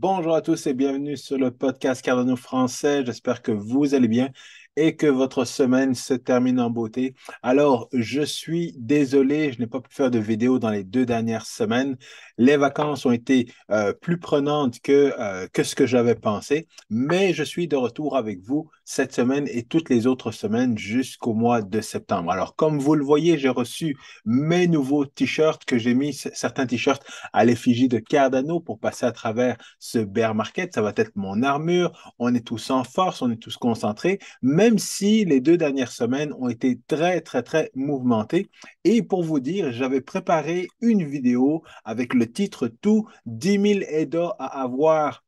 Bonjour à tous et bienvenue sur le podcast Cardano français. J'espère que vous allez bien et que votre semaine se termine en beauté. Alors, je suis désolé, je n'ai pas pu faire de vidéo dans les 2 dernières semaines. Les vacances ont été plus prenantes que ce que j'avais pensé, mais je suis de retour avec vous cette semaine et toutes les autres semaines jusqu'au mois de septembre. Alors, comme vous le voyez, j'ai reçu mes nouveaux t-shirts que j'ai mis, certains t-shirts à l'effigie de Cardano pour passer à travers ce bear market. Ça va être mon armure. On est tous en force, on est tous concentrés, même si les 2 dernières semaines ont été très, très, très mouvementées. Et pour vous dire, j'avais préparé une vidéo avec le titre tout 10 000 EDA à avoir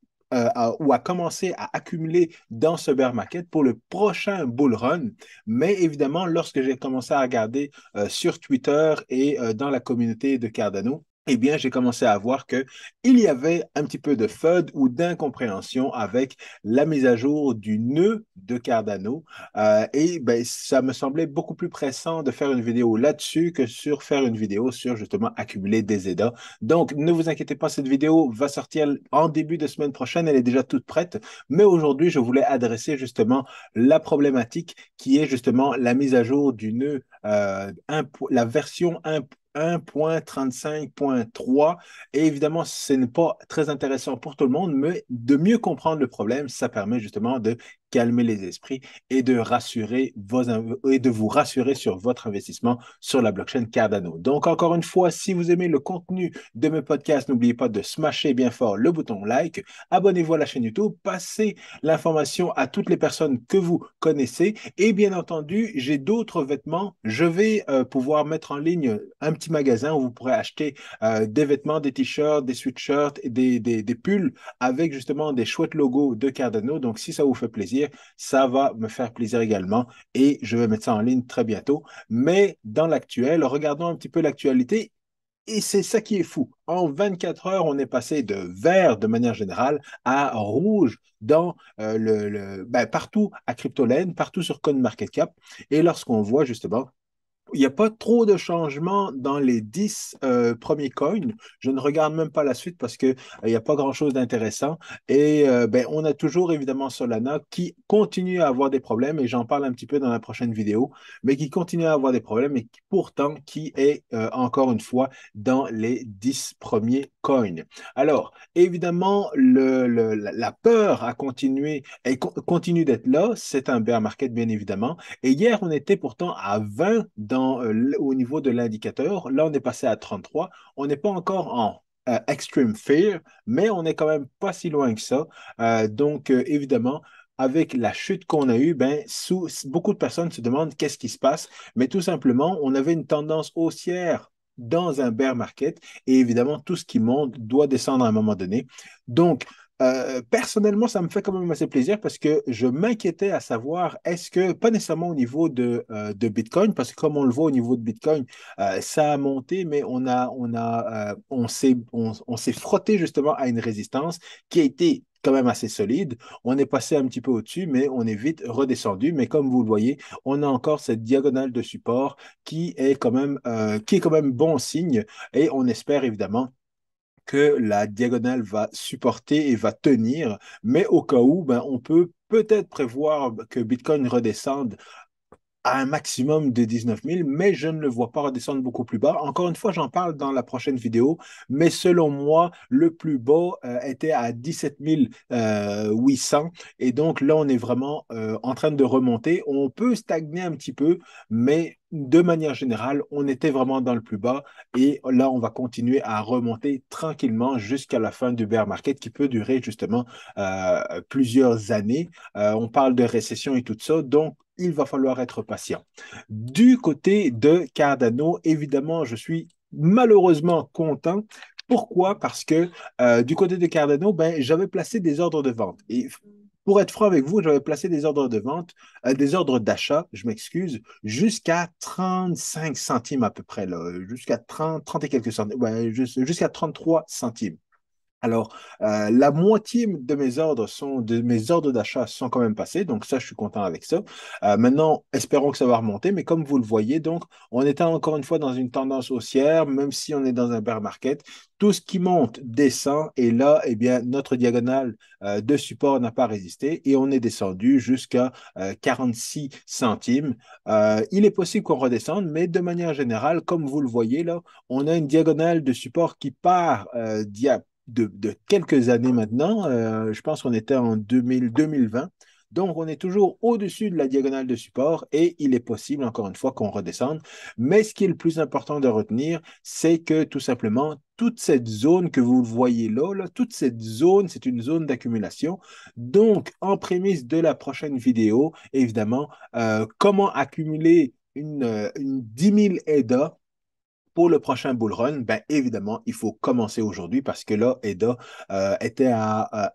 ou à commencer à accumuler dans ce bear market pour le prochain bull run. Mais évidemment, lorsque j'ai commencé à regarder sur Twitter et dans la communauté de Cardano, eh bien, j'ai commencé à voir que il y avait un petit peu de FUD ou d'incompréhension avec la mise à jour du nœud de Cardano. Et ben, ça me semblait beaucoup plus pressant de faire une vidéo là-dessus que sur faire une vidéo sur justement accumuler des EDA. Donc, ne vous inquiétez pas, cette vidéo va sortir en début de semaine prochaine. Elle est déjà toute prête. Mais aujourd'hui, je voulais adresser justement la problématique qui est justement la mise à jour du nœud, la version 1.35.3. Et évidemment, ce n'est pas très intéressant pour tout le monde, mais de mieux comprendre le problème, ça permet justement de calmer les esprits et de vous rassurer sur votre investissement sur la blockchain Cardano. Donc, encore une fois, si vous aimez le contenu de mes podcasts, n'oubliez pas de smasher bien fort le bouton like, abonnez-vous à la chaîne YouTube, passez l'information à toutes les personnes que vous connaissez et bien entendu, j'ai d'autres vêtements. Je vais pouvoir mettre en ligne un petit magasin où vous pourrez acheter des vêtements, des t-shirts, des sweatshirts et des pulls avec justement des chouettes logos de Cardano. Donc, si ça vous fait plaisir, ça va me faire plaisir également et je vais mettre ça en ligne très bientôt. Mais dans l'actuel, regardons un petit peu l'actualité. Et c'est ça qui est fou. En 24 heures, on est passé de vert de manière générale à rouge dans partout à CryptoLand, partout sur CoinMarketCap. Et lorsqu'on voit justement il n'y a pas trop de changements dans les 10 premiers coins. Je ne regarde même pas la suite parce qu'il n'y a pas grand-chose d'intéressant. Et ben, on a toujours évidemment Solana qui continue à avoir des problèmes, et j'en parle un petit peu dans la prochaine vidéo, mais qui continue à avoir des problèmes et pourtant qui est encore une fois dans les 10 premiers coins. Alors, évidemment, la peur a continué et continue d'être là. C'est un bear market, bien évidemment. Et hier, on était pourtant à 20 au niveau de l'indicateur. Là, on est passé à 33. On n'est pas encore en extreme fear, mais on n'est quand même pas si loin que ça. Donc, évidemment, avec la chute qu'on a eue, ben, beaucoup de personnes se demandent qu'est-ce qui se passe. Mais tout simplement, on avait une tendance haussière dans un bear market et évidemment, tout ce qui monte doit descendre à un moment donné. Donc, personnellement, ça me fait quand même assez plaisir parce que je m'inquiétais à savoir, est-ce que, pas nécessairement au niveau de Bitcoin, parce que comme on le voit au niveau de Bitcoin, ça a monté, mais on s'est frotté justement à une résistance qui a été quand même assez solide. On est passé un petit peu au-dessus, mais on est vite redescendu. Mais comme vous le voyez, on a encore cette diagonale de support qui est quand même bon signe et on espère évidemment que la diagonale va supporter et va tenir, mais au cas où, ben, on peut peut-être prévoir que Bitcoin redescende à un maximum de 19 000, mais je ne le vois pas redescendre beaucoup plus bas. Encore une fois, j'en parle dans la prochaine vidéo, mais selon moi, le plus bas était à 17 800. Et donc là, on est vraiment en train de remonter. On peut stagner un petit peu, mais de manière générale, on était vraiment dans le plus bas. Et là, on va continuer à remonter tranquillement jusqu'à la fin du bear market qui peut durer justement plusieurs années. On parle de récession et tout ça. Donc, il va falloir être patient. Du côté de Cardano, évidemment, je suis malheureusement content. Pourquoi? Parce que du côté de Cardano, ben, j'avais placé des ordres de vente. Et pour être franc avec vous, j'avais placé des ordres de vente, des ordres d'achat, je m'excuse, jusqu'à 35 centimes à peu près, là, jusqu'à 30 30 et quelques centimes, ouais, jusqu'à 33 centimes. Alors, la moitié de mes ordres d'achat sont quand même passés, donc ça, je suis content avec ça. Maintenant, espérons que ça va remonter, mais comme vous le voyez, donc, on est encore une fois dans une tendance haussière, même si on est dans un bear market. Tout ce qui monte descend, et là, eh bien, notre diagonale de support n'a pas résisté, et on est descendu jusqu'à 46 centimes. Il est possible qu'on redescende, mais de manière générale, comme vous le voyez là, on a une diagonale de support qui part de quelques années maintenant. Je pense qu'on était en 2020. Donc, on est toujours au-dessus de la diagonale de support et il est possible, encore une fois, qu'on redescende. Mais ce qui est le plus important de retenir, c'est que tout simplement, toute cette zone que vous voyez là, toute cette zone, c'est une zone d'accumulation. Donc, en prémisse de la prochaine vidéo, évidemment, comment accumuler une 10 000 EDA pour le prochain bull run, ben évidemment, il faut commencer aujourd'hui parce que là, EDA était à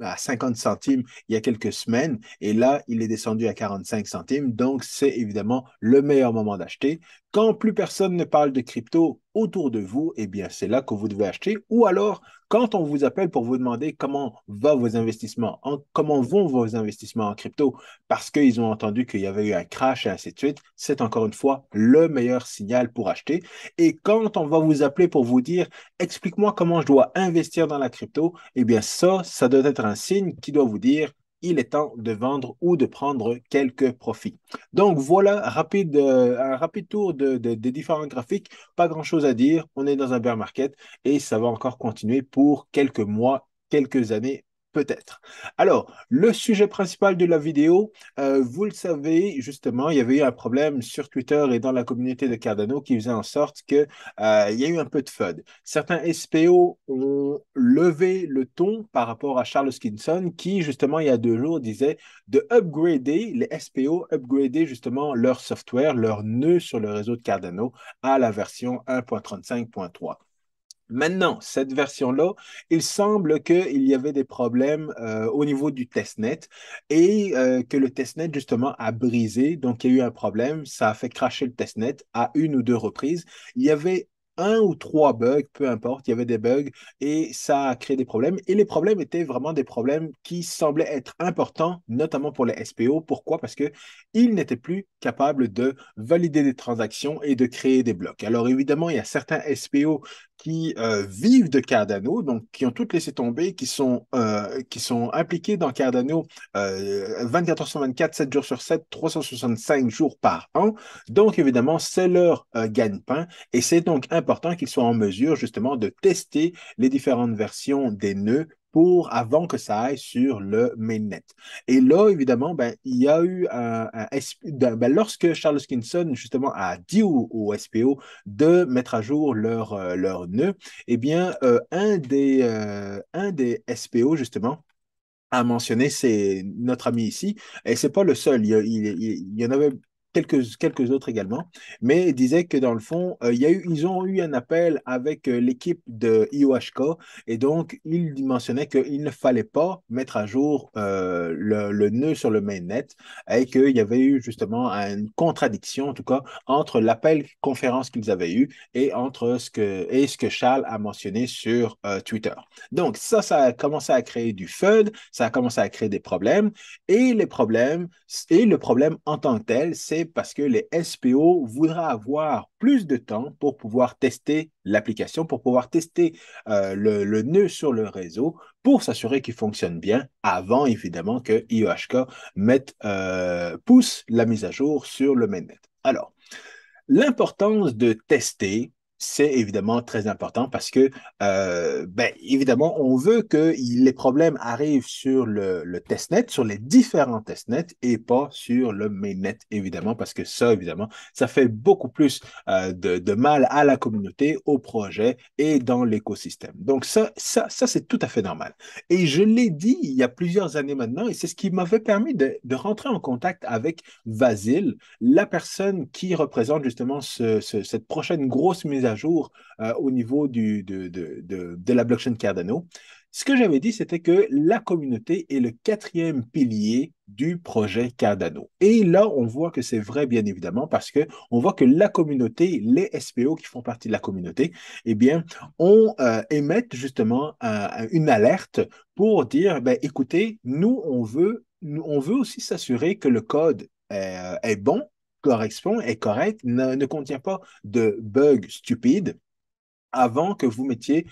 à 50 centimes il y a quelques semaines et là, il est descendu à 45 centimes. Donc, c'est évidemment le meilleur moment d'acheter. Quand plus personne ne parle de crypto autour de vous, eh bien, c'est là que vous devez acheter. Ou alors, quand on vous appelle pour vous demander comment vont vos investissements en crypto, parce qu'ils ont entendu qu'il y avait eu un crash et ainsi de suite, c'est encore une fois le meilleur signal pour acheter. Et quand on va vous appeler pour vous dire, explique-moi comment je dois investir dans la crypto, eh bien ça doit être un signe qui doit vous dire, il est temps de vendre ou de prendre quelques profits. Donc voilà, un rapide tour des différents graphiques. Pas grand-chose à dire. On est dans un bear market et ça va encore continuer pour quelques mois, quelques années peut-être. Alors, le sujet principal de la vidéo, vous le savez, justement, il y avait eu un problème sur Twitter et dans la communauté de Cardano qui faisait en sorte que, il y a eu un peu de FUD. Certains SPO ont levé le ton par rapport à Charles Hoskinson qui, justement, il y a 2 jours, disait de upgrader, les SPO, upgrader justement leur software, leur nœud sur le réseau de Cardano à la version 1.35.3. Maintenant, cette version-là, il semble qu'il y avait des problèmes au niveau du testnet et que le testnet, justement, a brisé. Donc, il y a eu un problème. Ça a fait crasher le testnet à 1 ou 2 reprises. Il y avait un ou trois bugs, peu importe, il y avait des bugs et ça a créé des problèmes. Et les problèmes étaient vraiment des problèmes qui semblaient être importants, notamment pour les SPO. Pourquoi? Parce qu'ils n'étaient plus capables de valider des transactions et de créer des blocs. Alors évidemment, il y a certains SPO qui vivent de Cardano, donc qui ont tout laissé tomber, qui sont impliqués dans Cardano 24 heures sur 24, 7 jours sur 7, 365 jours par an. Donc, évidemment, c'est leur gagne-pain et c'est donc important qu'ils soient en mesure justement de tester les différentes versions des nœuds avant que ça aille sur le mainnet. Et là, évidemment, ben, il y a eu lorsque Charles Hoskinson, justement, a dit au SPO de mettre à jour leur nœud, eh bien, un des SPO, justement, a mentionné, c'est notre ami ici, et c'est pas le seul, il y en avait quelques autres également, mais il disait que dans le fond, ils ont eu un appel avec l'équipe de IOHK, et donc il mentionnait qu'il ne fallait pas mettre à jour le nœud sur le mainnet, et qu'il y avait eu justement une contradiction, en tout cas, entre l'appel conférence qu'ils avaient eu et ce que Charles a mentionné sur Twitter. Donc, ça a commencé à créer du FUD, ça a commencé à créer des problèmes. Et le problème en tant que tel, c'est parce que les SPO voudraient avoir plus de temps pour pouvoir tester l'application, pour pouvoir tester le nœud sur le réseau, pour s'assurer qu'il fonctionne bien avant, évidemment, que IOHK pousse la mise à jour sur le mainnet. Alors, l'importance de tester, c'est évidemment très important parce que, ben, évidemment, on veut que les problèmes arrivent sur le testnet, sur les différents testnets et pas sur le mainnet, évidemment, parce que ça, évidemment, ça fait beaucoup plus de mal à la communauté, au projet et dans l'écosystème. Donc, ça c'est tout à fait normal. Et je l'ai dit il y a plusieurs années maintenant et c'est ce qui m'avait permis de rentrer en contact avec Vasil, la personne qui représente justement cette prochaine grosse mise à jour au niveau de la blockchain Cardano. Ce que j'avais dit, c'était que la communauté est le quatrième pilier du projet Cardano. Et là, on voit que c'est vrai, bien évidemment, parce que on voit que la communauté, les SPO qui font partie de la communauté, eh bien, émettent justement une alerte pour dire, ben, écoutez, on veut aussi s'assurer que le code est bon, correspond, est correct, ne contient pas de bugs stupides avant que vous mettiez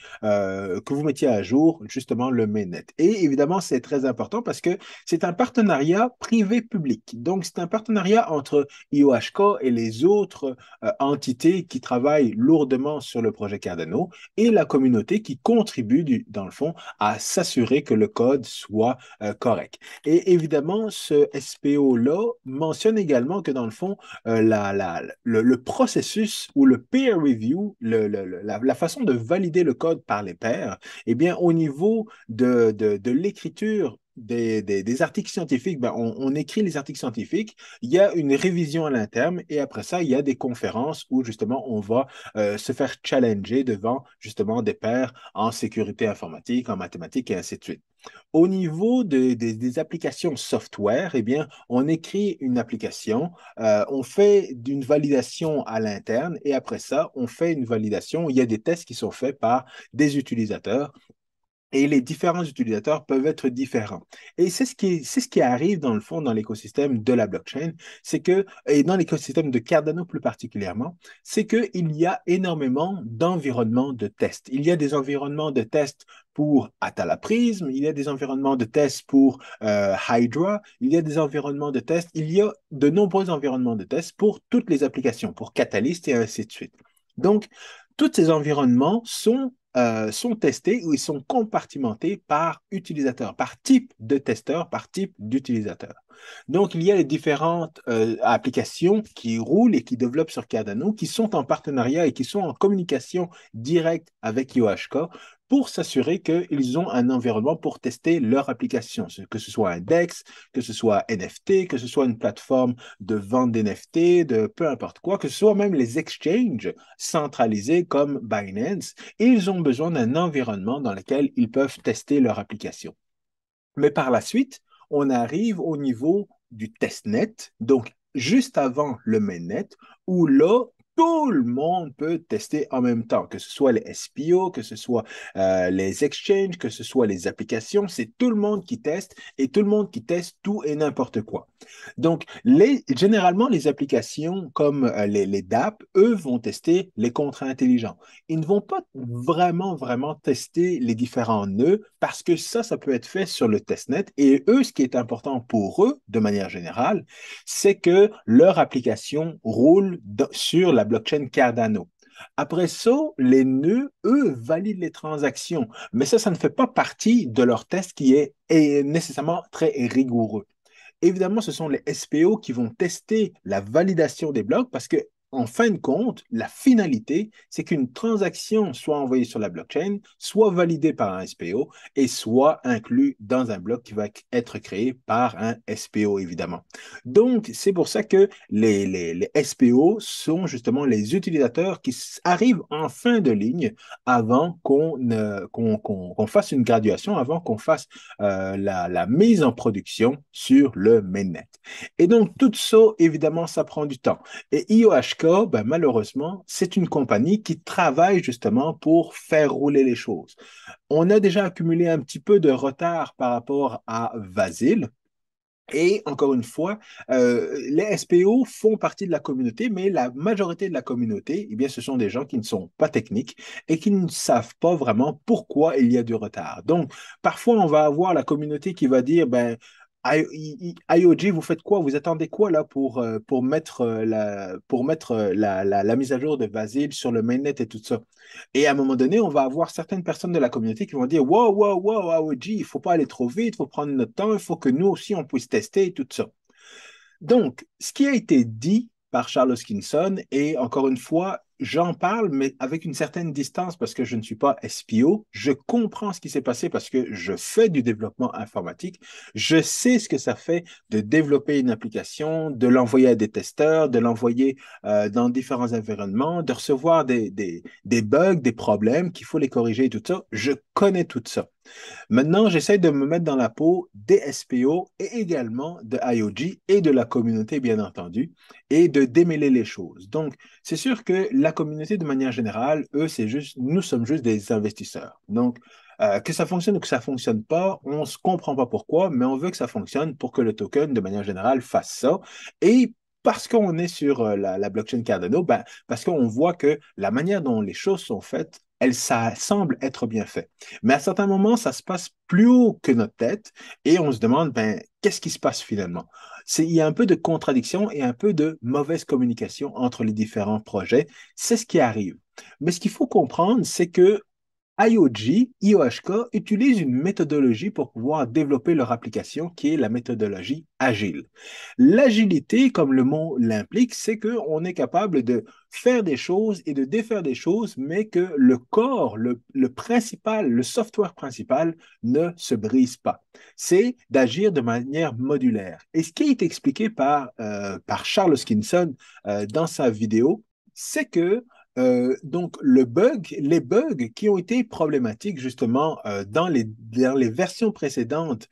à jour justement le mainnet. Et évidemment, c'est très important parce que c'est un partenariat privé-public. Donc, c'est un partenariat entre IOHK et les autres entités qui travaillent lourdement sur le projet Cardano et la communauté qui contribue, dans le fond, à s'assurer que le code soit correct. Et évidemment, ce SPO-là mentionne également que dans le fond, le processus ou le peer review, la façon de valider le code par les pairs, eh bien, au niveau de l'écriture des articles scientifiques, ben, on écrit les articles scientifiques, il y a une révision à l'interne et après ça, il y a des conférences où justement on va se faire challenger devant justement des pairs en sécurité informatique, en mathématiques et ainsi de suite. Au niveau des applications software, eh bien, on écrit une application, on fait d'une validation à l'interne et après ça, on fait une validation. Il y a des tests qui sont faits par des utilisateurs et les différents utilisateurs peuvent être différents. Et c'est ce qui arrive dans le fond dans l'écosystème de la blockchain, c'est que, et dans l'écosystème de Cardano plus particulièrement, c'est qu'il y a énormément d'environnements de tests. Il y a des environnements de tests pour Atala Prism, il y a des environnements de tests pour Hydra, il y a des environnements de tests, il y a de nombreux environnements de tests pour toutes les applications, pour Catalyst et ainsi de suite. Donc, tous ces environnements sont testés ou ils sont compartimentés par utilisateur, par type de testeur, par type d'utilisateur. Donc, il y a les différentes applications qui roulent et qui développent sur Cardano, qui sont en partenariat et qui sont en communication directe avec IOHK pour s'assurer qu'ils ont un environnement pour tester leur application, que ce soit un DEX, que ce soit NFT, que ce soit une plateforme de vente d'NFT, de peu importe quoi, que ce soit même les exchanges centralisés comme Binance, ils ont besoin d'un environnement dans lequel ils peuvent tester leur application. Mais par la suite, on arrive au niveau du testnet, donc juste avant le mainnet, où là, tout le monde peut tester en même temps, que ce soit les SPO, que ce soit les exchanges, que ce soit les applications, c'est tout le monde qui teste et tout le monde qui teste tout et n'importe quoi. Donc, généralement, les applications comme les DApp, eux, vont tester les contrats intelligents. Ils ne vont pas vraiment tester les différents nœuds parce que ça peut être fait sur le testnet. Et eux, ce qui est important pour eux, de manière générale, c'est que leur application roule sur la blockchain Cardano. Après ça, les nœuds, eux, valident les transactions. Mais ça ne fait pas partie de leur test est nécessairement très rigoureux. Évidemment, ce sont les SPO qui vont tester la validation des blocs parce que, en fin de compte, la finalité, c'est qu'une transaction soit envoyée sur la blockchain, soit validée par un SPO et soit inclus dans un bloc qui va être créé par un SPO, évidemment. Donc, c'est pour ça que les SPO sont justement les utilisateurs qui arrivent en fin de ligne avant qu'on fasse une graduation, avant qu'on fasse la mise en production sur le mainnet. Et donc, tout ça, évidemment, ça prend du temps. Et IOHK, ben, malheureusement, c'est une compagnie qui travaille justement pour faire rouler les choses. On a déjà accumulé un petit peu de retard par rapport à Vasil. Et encore une fois, les SPO font partie de la communauté, mais la majorité de la communauté, eh bien, ce sont des gens qui ne sont pas techniques et qui ne savent pas vraiment pourquoi il y a du retard. Donc, parfois, on va avoir la communauté qui va dire, ben, IOG, vous faites quoi? Vous attendez quoi là pour mettre la mise à jour de Vasil sur le mainnet et tout ça? Et à un moment donné, on va avoir certaines personnes de la communauté qui vont dire, wow, wow, wow, IOG, il ne faut pas aller trop vite, il faut prendre notre temps, il faut que nous aussi on puisse tester et tout ça. Donc, ce qui a été dit par Charles Hoskinson, et encore une fois, j'en parle, mais avec une certaine distance parce que je ne suis pas SPO. Je comprends ce qui s'est passé parce que je fais du développement informatique. Je sais ce que ça fait de développer une application, de l'envoyer à des testeurs, de l'envoyer dans différents environnements, de recevoir des bugs, des problèmes qu'il faut les corriger et tout ça. Je connais tout ça. Maintenant, j'essaie de me mettre dans la peau des SPO et également de IOG et de la communauté, bien entendu, et de démêler les choses. Donc, c'est sûr que la communauté, de manière générale, eux, c'est juste, nous sommes juste des investisseurs. Donc, que ça fonctionne ou que ça fonctionne pas, on ne se comprend pas pourquoi, mais on veut que ça fonctionne pour que le token, de manière générale, fasse ça. Et parce qu'on est sur la blockchain Cardano, ben, parce qu'on voit que la manière dont les choses sont faites, ça semble être bien fait. Mais à certains moments, ça se passe plus haut que notre tête et on se demande, ben, qu'est-ce qui se passe finalement? Il y a un peu de contradiction et un peu de mauvaise communication entre les différents projets. C'est ce qui arrive. Mais ce qu'il faut comprendre, c'est que IOG, IOHK utilisent une méthodologie pour pouvoir développer leur application qui est la méthodologie agile. L'agilité, comme le mot l'implique, c'est qu'on est capable de faire des choses et de défaire des choses, mais que le corps, le principal, le software principal ne se brise pas. C'est d'agir de manière modulaire. Et ce qui est expliqué par Charles Hoskinson dans sa vidéo, c'est que donc, les bugs qui ont été problématiques justement dans les versions précédentes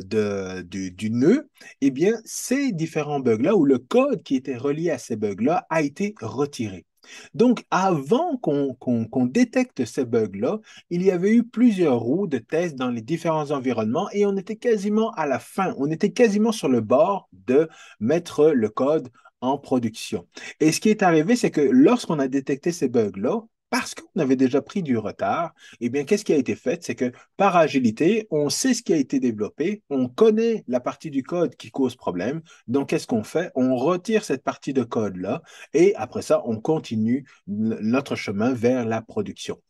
du nœud, eh bien, ces différents bugs-là ou le code qui était relié à ces bugs-là a été retiré. Donc, avant qu'on détecte ces bugs-là, il y avait eu plusieurs roues de tests dans les différents environnements et on était quasiment à la fin, on était quasiment sur le bord de mettre le code en production. Et ce qui est arrivé, c'est que lorsqu'on a détecté ces bugs-là, parce qu'on avait déjà pris du retard, eh bien, qu'est-ce qui a été fait? C'est que par agilité, on sait ce qui a été développé, on connaît la partie du code qui cause problème. Donc, qu'est-ce qu'on fait? On retire cette partie de code-là et après ça, on continue notre chemin vers la production.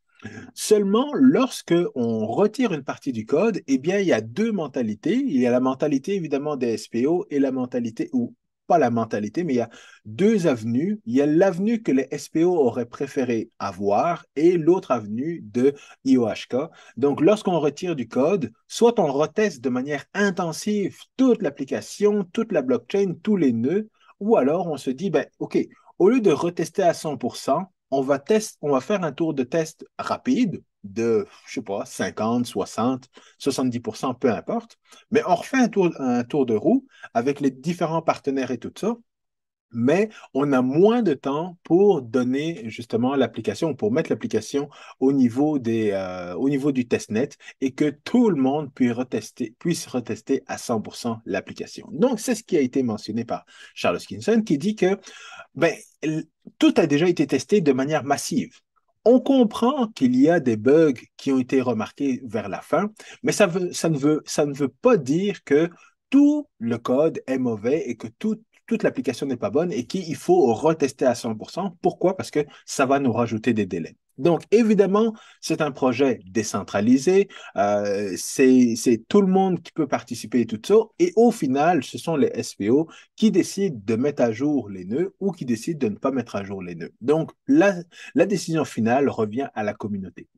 Seulement, lorsque on retire une partie du code, eh bien, il y a deux mentalités. Il y a la mentalité, évidemment, des SPO et la mentalité, ou pas la mentalité, mais il y a deux avenues. Il y a l'avenue que les SPO auraient préféré avoir et l'autre avenue de IOHK. Donc, lorsqu'on retire du code, soit on reteste de manière intensive toute l'application, toute la blockchain, tous les nœuds, ou alors on se dit, ben, OK, au lieu de retester à 100%, on va faire un tour de test rapide de, je sais pas, 50, 60, 70%, peu importe. Mais on refait un tour de roue avec les différents partenaires et tout ça. Mais on a moins de temps pour donner justement l'application, pour mettre l'application au niveau du testnet et que tout le monde puisse retester à 100% l'application. Donc, c'est ce qui a été mentionné par Charles Hoskinson qui dit que ben, tout a déjà été testé de manière massive. On comprend qu'il y a des bugs qui ont été remarqués vers la fin, mais ça ne veut pas dire que tout le code est mauvais et que toute l'application n'est pas bonne et qu'il faut retester à 100%. Pourquoi? Parce que ça va nous rajouter des délais. Donc, évidemment, c'est un projet décentralisé. C'est tout le monde qui peut participer et tout ça. Et au final, ce sont les SPO qui décide de mettre à jour les nœuds ou qui décide de ne pas mettre à jour les nœuds. Donc, la décision finale revient à la communauté.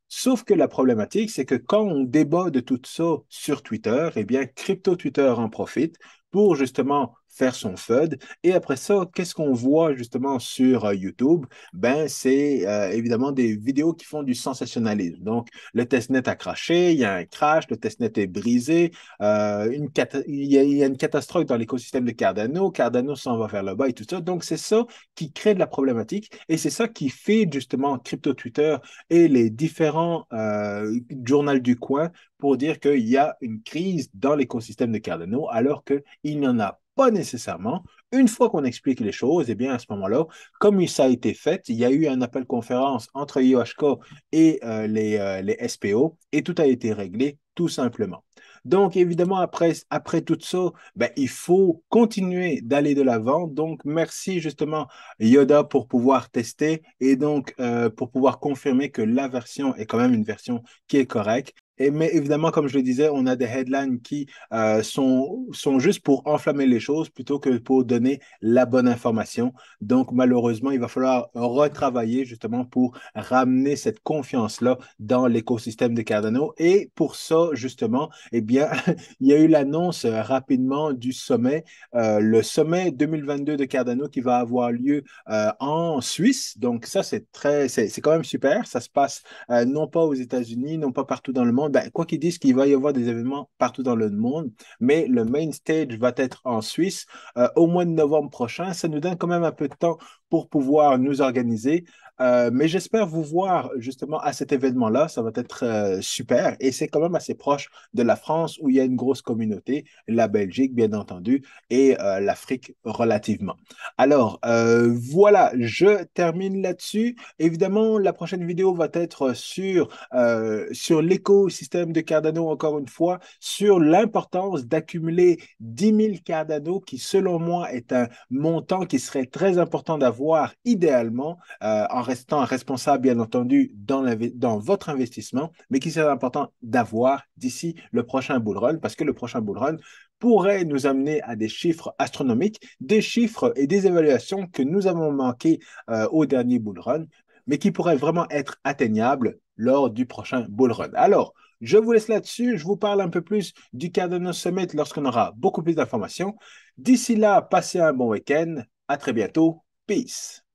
Sauf que la problématique, c'est que quand on débat de tout ça sur Twitter, eh bien, Crypto Twitter en profite pour justement faire son FUD. Et après ça, qu'est-ce qu'on voit justement sur YouTube? Ben, c'est évidemment des vidéos qui font du sensationnalisme. Donc, le testnet a craché, il y a un crash, le testnet est brisé, il y a une catastrophe dans l'écosystème de Cardano, Cardano s'en va vers le bas et tout ça. Donc, c'est ça qui crée de la problématique et c'est ça qui fait justement Crypto Twitter et les différents journaux du coin pour dire qu'il y a une crise dans l'écosystème de Cardano, alors qu'il n'y en a pas nécessairement. Une fois qu'on explique les choses, eh bien, à ce moment-là, comme ça a été fait, il y a eu un appel conférence entre IOHK et les SPO et tout a été réglé tout simplement. Donc, évidemment, après tout ça, ben, il faut continuer d'aller de l'avant. Donc, merci justement Yoda pour pouvoir tester et donc pour pouvoir confirmer que la version est quand même une version qui est correcte. Mais évidemment, comme je le disais, on a des headlines qui sont juste pour enflammer les choses plutôt que pour donner la bonne information. Donc, malheureusement, il va falloir retravailler justement pour ramener cette confiance-là dans l'écosystème de Cardano. Et pour ça, justement, eh bien, il y a eu l'annonce rapidement du sommet, le sommet 2022 de Cardano qui va avoir lieu en Suisse. Donc, ça, c'est quand même super. Ça se passe non pas aux États-Unis, non pas partout dans le monde. Ben, quoi qu'ils disent qu'il va y avoir des événements partout dans le monde, mais le main stage va être en Suisse au mois de novembre prochain. Ça nous donne quand même un peu de temps pour pouvoir nous organiser. Mais j'espère vous voir justement à cet événement-là. Ça va être super. Et c'est quand même assez proche de la France où il y a une grosse communauté, la Belgique, bien entendu, et l'Afrique relativement. Alors, voilà, je termine là-dessus. Évidemment, la prochaine vidéo va être sur l'écosystème de Cardano, encore une fois, sur l'importance d'accumuler 10 000 Cardano, qui, selon moi, est un montant qui serait très important d'avoir idéalement, en restant responsable, bien entendu, dans votre investissement, mais qui serait important d'avoir d'ici le prochain bull run, parce que le prochain bull run pourrait nous amener à des chiffres astronomiques, des chiffres et des évaluations que nous avons manqué au dernier bull run, mais qui pourraient vraiment être atteignables lors du prochain bull run. Alors, je vous laisse là-dessus. Je vous parle un peu plus du Cardano Summit lorsqu'on aura beaucoup plus d'informations. D'ici là, passez un bon week-end. À très bientôt. Peace.